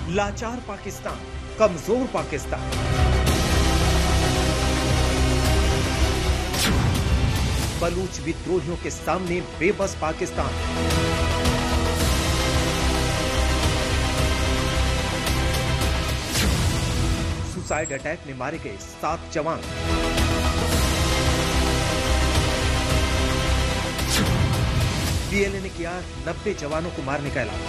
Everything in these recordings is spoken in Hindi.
लाचार पाकिस्तान, कमजोर पाकिस्तान। बलूच विद्रोहियों के सामने बेबस पाकिस्तान। सुसाइड अटैक में मारे गए 7 जवान। बीएलए ने किया 90 जवानों को मारने का ऐलान।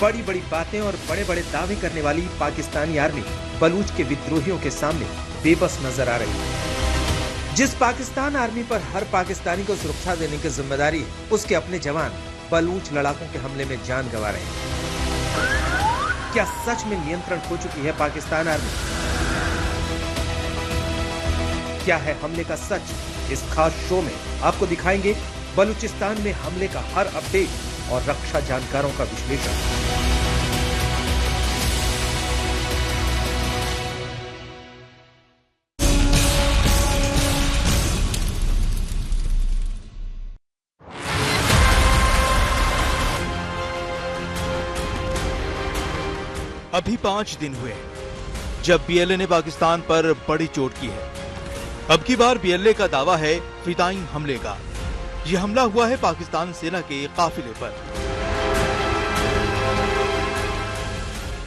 बड़ी बड़ी बातें और बड़े बड़े दावे करने वाली पाकिस्तानी आर्मी बलूच के विद्रोहियों के सामने बेबस नजर आ रही है। जिस पाकिस्तान आर्मी पर हर पाकिस्तानी को सुरक्षा देने की जिम्मेदारी है, उसके अपने जवान बलूच लड़ाकों के हमले में जान गंवा रहे हैं। क्या सच में नियंत्रण खो चुकी है पाकिस्तान आर्मी? क्या है हमले का सच? इस खास शो में आपको दिखाएंगे बलूचिस्तान में हमले का हर अपडेट और रक्षा जानकारों का विश्लेषण। अभी 5 दिन हुए जब बीएलए ने पाकिस्तान पर बड़ी चोट की है। अब की बार बीएलए का दावा है फिदाइन हमले का। यह हमला हुआ है पाकिस्तान सेना के काफिले पर।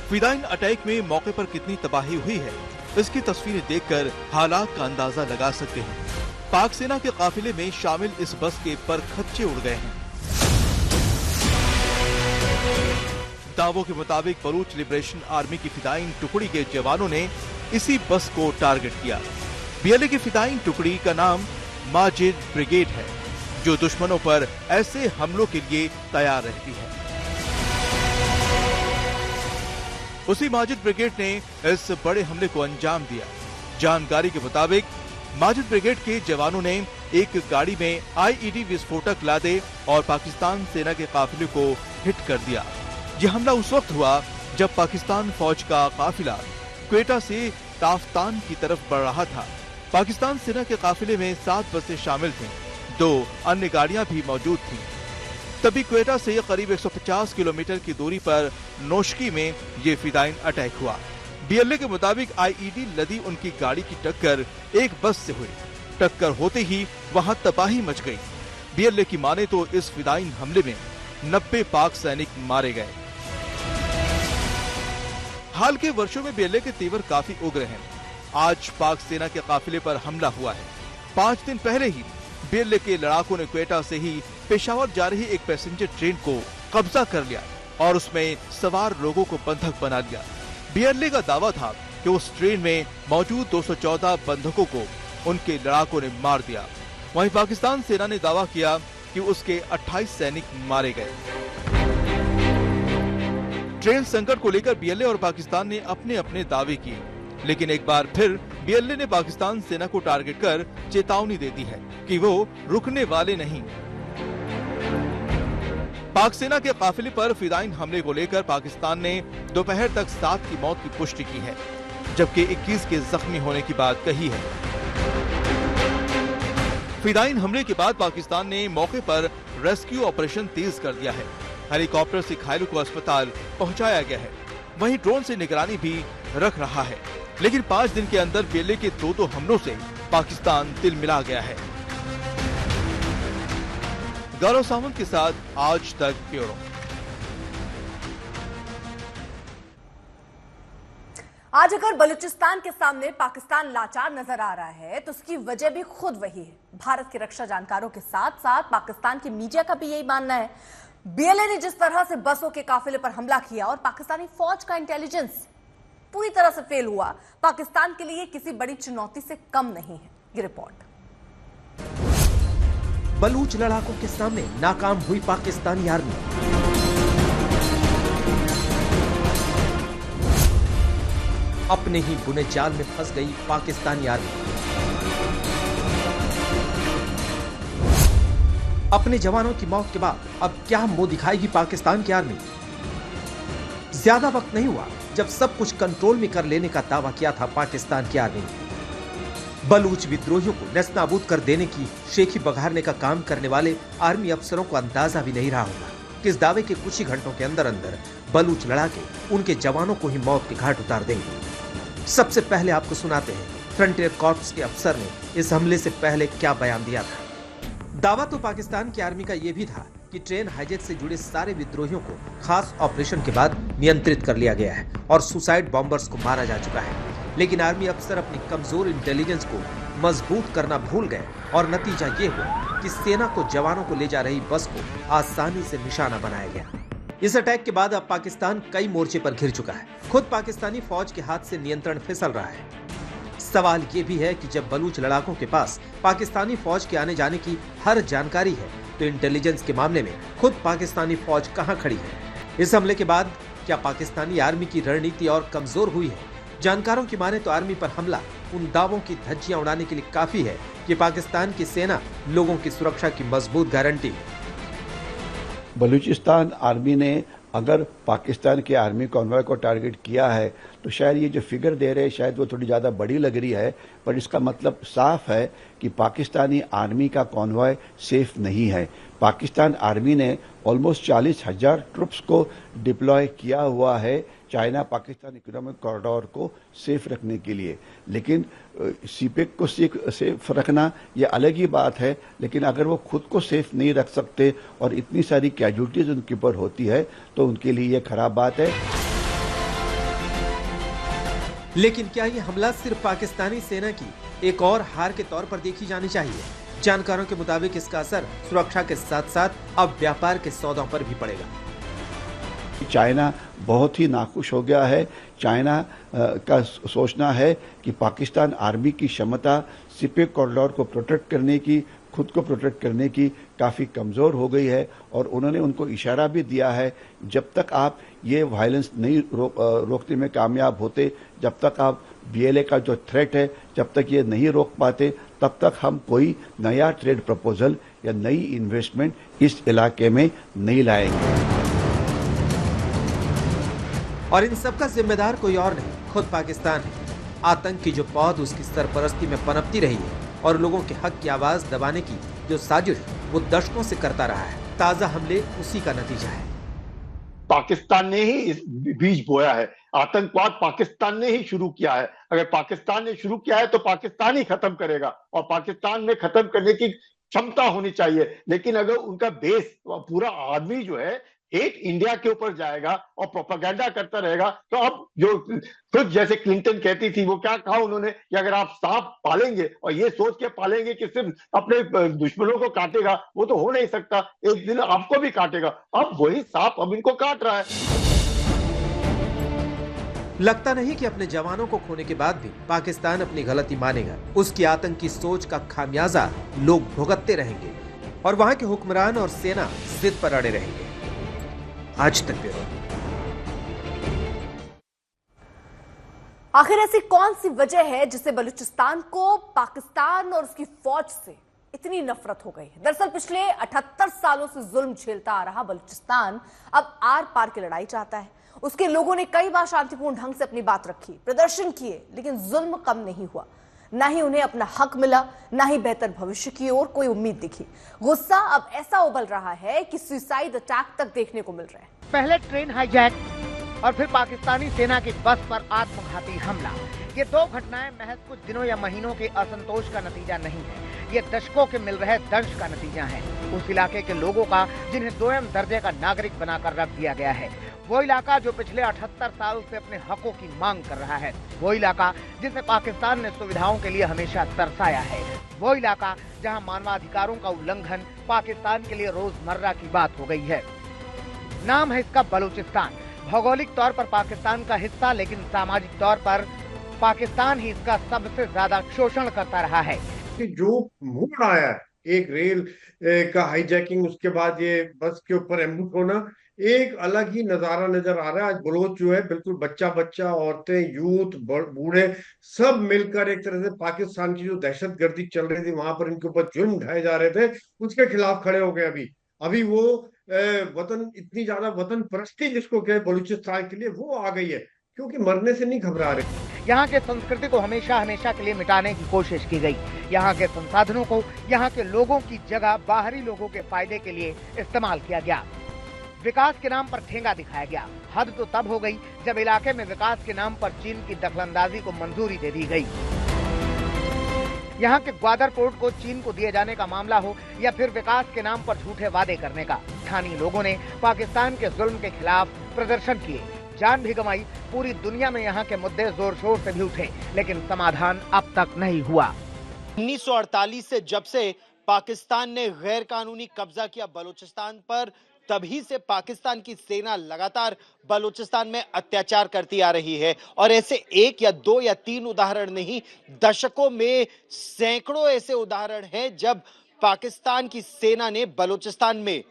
फिदाइन अटैक में मौके पर कितनी तबाही हुई है, इसकी तस्वीरें देखकर हालात का अंदाजा लगा सकते हैं। पाक सेना के काफिले में शामिल इस बस के पर खच्चे उड़ गए हैं। दावों के मुताबिक बलूच लिबरेशन आर्मी की फिदाइन टुकड़ी के जवानों ने इसी बस को टारगेट किया। बीएलए की फिदाइन टुकड़ी का नाम माजिद ब्रिगेड है, जो दुश्मनों पर ऐसे हमलों के लिए तैयार रहती है। उसी माजिद ब्रिगेड ने इस बड़े हमले को अंजाम दिया। जानकारी के मुताबिक माजिद ब्रिगेड के जवानों ने एक गाड़ी में आईईडी विस्फोटक लादे और पाकिस्तान सेना के काफिले को हिट कर दिया। यह हमला उस वक्त हुआ जब पाकिस्तान फौज का काफिला क्वेटा से ताफ्तान की तरफ बढ़ रहा था। पाकिस्तान सेना के काफिले में 7 बसें शामिल थीं, 2 अन्य गाड़ियां भी मौजूद थीं। तभी क्वेटा से करीब 150 किलोमीटर की दूरी पर नोशकी में ये फिदाइन अटैक हुआ। बीएलए के मुताबिक आईईडी लदी उनकी गाड़ी की टक्कर एक बस से हुई। टक्कर होते ही वहां तबाही मच गई। बीएलए की माने तो इस फिदाइन हमले में 90 पाक सैनिक मारे गए। हाल के वर्षों में बीएलए के तेवर काफी उग्र हैं। आज पाक सेना के काफिले पर हमला हुआ है। 5 दिन पहले ही बीएलए के लड़ाकों ने क्वेटा से ही पेशावर जा रही एक पैसेंजर ट्रेन को कब्जा कर लिया और उसमें सवार लोगों को बंधक बना लिया। बीएलए का दावा था कि उस ट्रेन में मौजूद 214 बंधकों को उनके लड़ाकों ने मार दिया। वहीं पाकिस्तान सेना ने दावा किया कि उसके 28 सैनिक मारे गए। ट्रेन संकट को लेकर बीएलए और पाकिस्तान ने अपने अपने दावे किए, लेकिन एक बार फिर बीएलए ने पाकिस्तान सेना को टारगेट कर चेतावनी दे दी है कि वो रुकने वाले नहीं। पाक सेना के काफिले पर फिदाइन हमले को लेकर पाकिस्तान ने दोपहर तक 7 की मौत की पुष्टि की है, जबकि 21 के जख्मी होने की बात कही है। फिदाइन हमले के बाद पाकिस्तान ने मौके पर रेस्क्यू ऑपरेशन तेज कर दिया है। हेलीकॉप्टर से घायलों को अस्पताल पहुंचाया गया है। वहीं ड्रोन से निगरानी भी रख रहा है। लेकिन 5 दिन के अंदर बीएलए के 2 हमलों से पाकिस्तान तिलमिला गया है। गौरव सावंत के साथ आज तक ब्यूरो। आज अगर बलूचिस्तान के सामने पाकिस्तान लाचार नजर आ रहा है तो उसकी वजह भी खुद वही है। भारत के रक्षा जानकारों के साथ साथ पाकिस्तान की मीडिया का भी यही मानना है। बीएलए ने जिस तरह से बसों के काफिले पर हमला किया और पाकिस्तानी फौज का इंटेलिजेंस पूरी तरह से फेल हुआ, पाकिस्तान के लिए किसी बड़ी चुनौती से कम नहीं है। ये रिपोर्ट। बलूच लड़ाकों के सामने नाकाम हुई पाकिस्तानी आर्मी। अपने ही बुने जाल में फंस गई पाकिस्तानी आर्मी। अपने जवानों की मौत के बाद अब क्या मुंह दिखाएगी पाकिस्तान की आर्मी? ज्यादा वक्त नहीं हुआ जब सब कुछ कंट्रोल में कर लेने का दावा किया था पाकिस्तान की आर्मी ने। बलूच विद्रोहियों को नेस्तनाबूद कर देने की शेखी बघारने का काम करने वाले आर्मी अफसरों को अंदाजा भी नहीं रहा होगा कि इस दावे के कुछ ही घंटों के अंदर अंदर बलूच लड़ाके उनके जवानों को ही मौत के घाट उतार देंगे। सबसे पहले आपको सुनाते हैं फ्रंटियर कॉर्प्स के अफसर ने इस हमले से पहले क्या बयान दिया था। दावा तो पाकिस्तान की आर्मी का यह भी था कि ट्रेन हाईजैक से जुड़े सारे विद्रोहियों को खास ऑपरेशन के बाद नियंत्रित कर लिया गया है और सुसाइड बॉम्बर्स को मारा जा चुका है। लेकिन आर्मी अफसर अपनी कमजोर इंटेलिजेंस को मजबूत करना भूल गए और नतीजा ये हुआ कि सेना को जवानों को ले जा रही बस को आसानी से निशाना बनाया गया। इस अटैक के बाद अब पाकिस्तान कई मोर्चे पर घिर चुका है। खुद पाकिस्तानी फौज के हाथ से नियंत्रण फिसल रहा है। सवाल ये भी है कि जब बलूच लड़ाकों के पास पाकिस्तानी फौज के आने जाने की हर जानकारी है तो इंटेलिजेंस के मामले में खुद पाकिस्तानी फौज कहां खड़ी है। इस हमले के बाद क्या पाकिस्तानी आर्मी की रणनीति और कमजोर हुई है? जानकारों की माने तो आर्मी पर हमला उन दावों की धज्जियां उड़ाने के लिए काफी है कि पाकिस्तान की सेना लोगों की सुरक्षा की मजबूत गारंटी है। बलूचिस्तान आर्मी ने अगर पाकिस्तान के आर्मी कॉन्वॉय को टारगेट किया है तो शायद ये जो फिगर दे रहे हैं शायद वो थोड़ी ज़्यादा बड़ी लग रही है, पर इसका मतलब साफ है कि पाकिस्तानी आर्मी का कॉन्वॉय सेफ नहीं है। पाकिस्तान आर्मी ने ऑलमोस्ट 40,000 ट्रुप्स को डिप्लॉय किया हुआ है चाइना पाकिस्तान इकोनॉमिक कॉरिडोर को सेफ रखने के लिए, लेकिन सीपेक को सेफ रखना ये अलग ही बात है। लेकिन अगर वो खुद को सेफ नहीं रख सकते और इतनी सारी कैजुअल्टीज उनके ऊपर होती है तो उनके लिए ये खराब बात है। लेकिन क्या ये हमला सिर्फ पाकिस्तानी सेना की एक और हार के तौर पर देखी जानी चाहिए? जानकारों के मुताबिक इसका असर सुरक्षा के साथ साथ अब व्यापार के सौदों पर भी पड़ेगा। चाइना बहुत ही नाखुश हो गया है। चाइना का सोचना है कि पाकिस्तान आर्मी की क्षमता सीपेक कॉरिडोर को प्रोटेक्ट करने की, खुद को प्रोटेक्ट करने की काफ़ी कमज़ोर हो गई है और उन्होंने उनको इशारा भी दिया है जब तक आप ये वायलेंस नहीं रोकने में कामयाब होते, जब तक आप बीएलए का जो थ्रेट है जब तक ये नहीं रोक पाते, तब तक हम कोई नया ट्रेड प्रपोजल या नई इन्वेस्टमेंट इस इलाके में नहीं लाएंगे। और इन सब का जिम्मेदार कोई और नहीं, खुद पाकिस्तान है। आतंक की जो पौध उसकी सरपरस्ती में पनपती रही है और लोगों के हक की आवाज दबाने की जो साजिश वो दशकों से करता रहा है, ताजा हमले उसी का नतीजा है। पाकिस्तान ने ही इस बीज बोया है, आतंकवाद पाकिस्तान ने ही शुरू किया है। अगर पाकिस्तान ने शुरू किया है तो पाकिस्तान ही खत्म करेगा और पाकिस्तान में खत्म करने की क्षमता होनी चाहिए। लेकिन अगर उनका बेस पूरा आदमी जो है हेट इंडिया के ऊपर जाएगा और प्रोपेगेंडा करता रहेगा तो अब जो खुद जैसे क्लिंटन कहती थी, वो क्या कहा उन्होंने कि अगर आप सांप पालेंगे और ये सोच के पालेंगे कि सिर्फ अपने दुश्मनों को काटेगा, वो तो हो नहीं सकता, एक दिन आपको भी काटेगा। अब वही सांप अब इनको काट रहा है। लगता नहीं कि अपने जवानों को खोने के बाद भी पाकिस्तान अपनी गलती मानेगा। उसकी आतंकी सोच का खामियाजा लोग भुगतते रहेंगे और वहां के हुक्मरान और सेना जिद पर अड़े रहेंगे। आज तक ब्यूरो। आखिर ऐसी कौन सी वजह है जिससे बलूचिस्तान को पाकिस्तान और उसकी फौज से इतनी नफरत हो गई है? दरअसल पिछले 78 सालों से जुल्म झेलता आ रहा बलूचिस्तान अब आर पार की लड़ाई चाहता है। उसके लोगों ने कई बार शांतिपूर्ण ढंग से अपनी बात रखी, प्रदर्शन किए, लेकिन जुल्म कम नहीं हुआ। ना ही उन्हें अपना हक मिला, ना ही बेहतर भविष्य की ओर कोई उम्मीद दिखी। गुस्सा अब ऐसा उबल रहा है कि सुसाइड अटैक तक देखने को मिल रहे हैं। पहले ट्रेन हाईजैक और फिर पाकिस्तानी सेना की बस पर आत्मघाती हमला। ये दो घटनाएं महज कुछ दिनों या महीनों के असंतोष का नतीजा नहीं है, ये दशकों के मिल रहे दर्श का नतीजा है। उस इलाके के लोगों का जिन्हें दोयम दर्जे का नागरिक बनाकर रख दिया गया है, वो इलाका जो पिछले 78 साल से अपने हकों की मांग कर रहा है, वो इलाका जिसे पाकिस्तान ने सुविधाओं के लिए हमेशा तरसाया है, वो इलाका जहां मानवाधिकारों का उल्लंघन पाकिस्तान के लिए रोजमर्रा की बात हो गई है। नाम है इसका बलूचिस्तान। भौगोलिक तौर पर पाकिस्तान का हिस्सा, लेकिन सामाजिक तौर पर पाकिस्तान ही इसका सबसे ज्यादा शोषण करता रहा है। जो मोड़ आया, एक रेल का हाईजैकिंग, उसके बाद ये बस के ऊपर एम्बुश होना, एक अलग ही नजारा नजर आ रहा है। आज बलोच जो है बिल्कुल बच्चा बच्चा, औरतें, यूथ, बूढ़े सब मिलकर एक तरह से पाकिस्तान की जो दहशतगर्दी चल रही थी, वहां पर इनके ऊपर जुल्म ढाए जा रहे थे, उसके खिलाफ खड़े हो गए। अभी वो वतन, इतनी ज्यादा वतन परस्ती जिसको कहे बलूचिस्तान के लिए, वो आ गई है, क्योंकि मरने से नहीं घबरा रहे। यहाँ के संस्कृति को हमेशा हमेशा के लिए मिटाने की कोशिश की गई। यहाँ के संसाधनों को यहाँ के लोगों की जगह बाहरी लोगों के फायदे के लिए इस्तेमाल किया गया। विकास के नाम पर ठेंगा दिखाया गया। हद तो तब हो गई जब इलाके में विकास के नाम पर चीन की दखलंदाजी को मंजूरी दे दी गई। यहाँ के ग्वादर पोर्ट को चीन को दिए जाने का मामला हो या फिर विकास के नाम पर झूठे वादे करने का, स्थानीय लोगों ने पाकिस्तान के जुल्म के खिलाफ प्रदर्शन किए, जान भी गंवाई। पूरी दुनिया में यहाँ के मुद्दे जोर शोर से भी उठे, लेकिन समाधान अब तक नहीं हुआ। 1948 से जब से पाकिस्तान ने गैर कानूनी कब्जा किया बलूचिस्तान पर, तभी से पाकिस्तान की सेना लगातार बलूचिस्तान में अत्याचार करती आ रही है। और ऐसे एक या दो या तीन उदाहरण नहीं, दशकों में सैकड़ों ऐसे उदाहरण हैं जब पाकिस्तान की सेना ने बलूचिस्तान में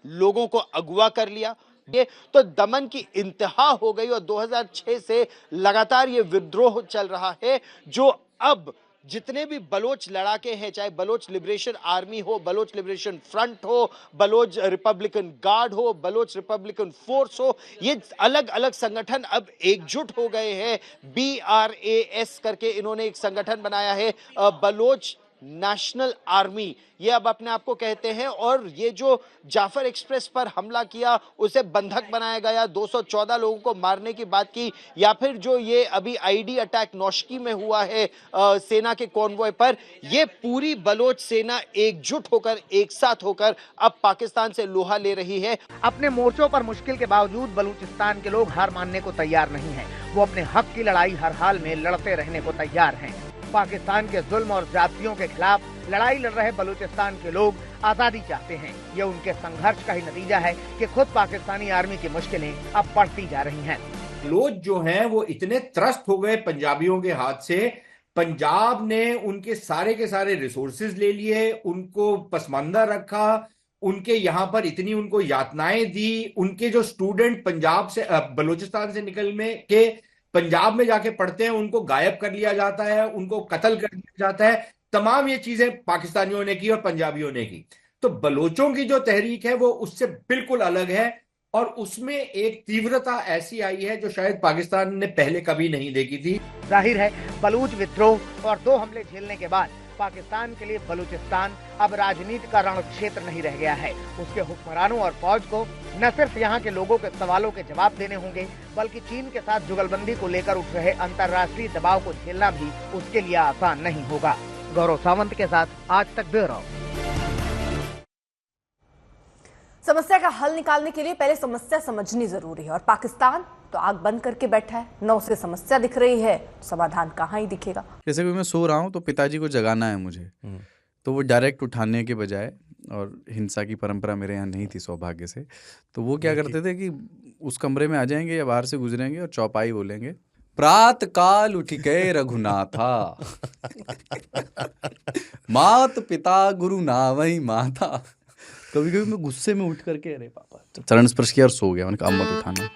लोगों को अगवा कर लिया। ये तो दमन की इंतहा हो गई और 2006 से लगातार ये विद्रोह चल रहा है, जो अब जितने भी बलोच लड़ाके हैं, चाहे बलोच लिबरेशन आर्मी हो, बलोच लिबरेशन फ्रंट हो, बलोच रिपब्लिकन गार्ड हो, बलोच रिपब्लिकन फोर्स हो, ये अलग अलग संगठन अब एकजुट हो गए हैं। BRAS करके इन्होंने एक संगठन बनाया है, बलोच नेशनल आर्मी, ये अब अपने आप को कहते हैं। और ये जो जाफर एक्सप्रेस पर हमला किया उसे बंधक बनाया गया, 214 लोगों को मारने की बात की, या फिर जो ये अभी आईडी अटैक नौशकी में हुआ है सेना के कॉन्वॉय पर, ये पूरी बलोच सेना एकजुट होकर एक साथ होकर अब पाकिस्तान से लोहा ले रही है। अपने मोर्चों पर मुश्किल के बावजूद बलूचिस्तान के लोग हार मानने को तैयार नहीं हैं। वो अपने हक की लड़ाई हर हाल में लड़ते रहने को तैयार हैं। पाकिस्तान के जुल्म और ज्यादतियों के खिलाफ लड़ाई लड़ रहे बलूचिस्तान के लोग आजादी चाहते हैं। ये उनके संघर्ष का ही नतीजा है कि खुद पाकिस्तानी आर्मी की मुश्किलें अब बढ़ती जा रही हैं। बलोच जो हैं वो इतने त्रस्त हो गए पंजाबियों के हाथ से, पंजाब ने उनके के सारे रिसोर्सेज ले लिए, उनको पसमानदा रखा, उनके यहाँ पर इतनी उनको यातनाएं दी। उनके जो स्टूडेंट पंजाब से बलूचिस्तान से निकल में के पंजाब में जाके पढ़ते हैं, उनको गायब कर लिया जाता है, उनको कत्ल कर दिया जाता है। तमाम ये चीजें पाकिस्तानियों ने की और पंजाबियों ने की। तो बलोचों की जो तहरीक है वो उससे बिल्कुल अलग है और उसमें एक तीव्रता ऐसी आई है जो शायद पाकिस्तान ने पहले कभी नहीं देखी थी। जाहिर है बलूच विद्रोह और 2 हमले झेलने के बाद पाकिस्तान के लिए बलूचिस्तान अब राजनीति का रण क्षेत्र नहीं रह गया है। उसके हुक्मरानों और फौज को न सिर्फ यहाँ के लोगों के सवालों के जवाब देने होंगे, बल्कि चीन के साथ जुगलबंदी को लेकर उठ रहे अंतर्राष्ट्रीय दबाव को झेलना भी उसके लिए आसान नहीं होगा। गौरव सावंत के साथ आज तक ब्यूरो। समस्या का हल निकालने के लिए पहले समस्या समझनी जरूरी है और पाकिस्तान तो आग बंद करके बैठा है, न उसे समस्या दिख रही है, समाधान कहाँ ही दिखेगा। जैसे कि मैं सो रहा हूँ तो पिताजी को जगाना है मुझे, तो वो डायरेक्ट उठाने के बजाय, और हिंसा की परंपरा मेरे यहाँ नहीं थी सौभाग्य से, तो वो क्या करते थे कि उस कमरे में आ जाएंगे या बाहर से गुजरेंगे और चौपाई बोलेंगे, प्रात काल उठ के रघुनाथा मात पिता गुरु नावई माता। कभी कभी मैं गुस्से में उठ करके अरे पापा चरण स्पर्श किया और सो गया। मैंने कहा अब मत उठाना।